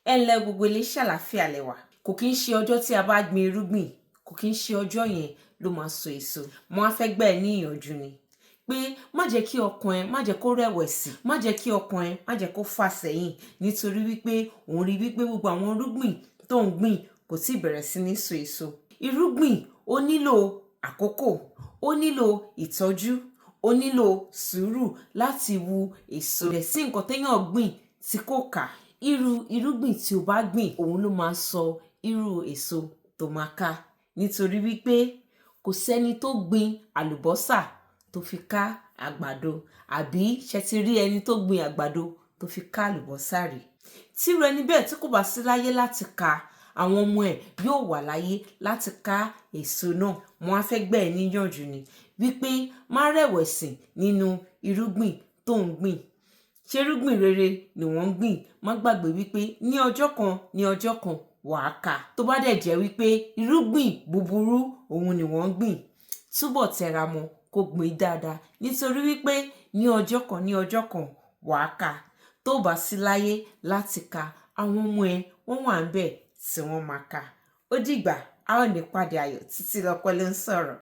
Ẹ ǹlẹ́ gbogbo ilé, ṣàlàáfíà lẹ wà. Kò kí ń ṣe ọjọ́ tí a bá gbin irúgbìn, kò kí ń ṣe ọjọ́ yẹn ló máa so èso. Mo á fẹ́ gbà ẹ́ ní ìyànjú ni pé má jẹ́ kí ọkàn ẹ má jẹ́ kó rẹ̀wẹ̀sì, má jẹ́ kí ọkàn ẹ má jẹ́ kó fà sẹ́yìn nítorí wípé òun rí wípé gbogbo àwọn irúgbìn tó ń gbìn kò tíì bẹ̀rẹ̀ sí ní so èso. Irúgbìn ó nílò àkókò, ó nílò ìtọ́jú, ó nílò sùúrù láti wu èso. Kò dẹ̀ sí nǹkan téèyàn gbìn tí kò ká. Irú irúgbìn tí o bá gbìn òun ló máa sọ irú èso tó máa ká. Nítorí wípé kò sẹ́ni tó gbin àlùbọ́sà tó fi ká àgbàdo, àbí ṣẹ ti rí ẹni tó gbin àgbàdo tó fi ká àlùbọ́sà rí. Tírú ẹni bẹ́ẹ̀ tí kò bá sí láyé láti ká, àwọn ọmọ ẹ̀ yóò wà láyé láti ká èso náà. Mo á fẹ́ gbà ẹ́ níyànjú ni wípé má rẹ̀wẹ̀sì nínú irúgbìn tó ń gbìn. Ṣé irúgbìn rere ni wọ́n ń gbìn? Má gbàgbé wípé ní ọjọ́ kan wàá ká. Tó bá dẹ̀ jẹ́ wípé irúgbìn búburú òun ni wọ́n ń gbìn, túbọ̀ tẹra mọ́ kó gbìn dáadáa, nítorí wípé ní ọjọ́ kan wàá ká. Tó bá sí láyé láti ká, àwọn ọmọ ẹ wọ́n wà ń bẹ̀ tí wọ́n máa ká. Ó dìgbà, a ó ní ìpàdé ayọ̀. Títílọpẹ́ ló ń sọ̀rọ̀.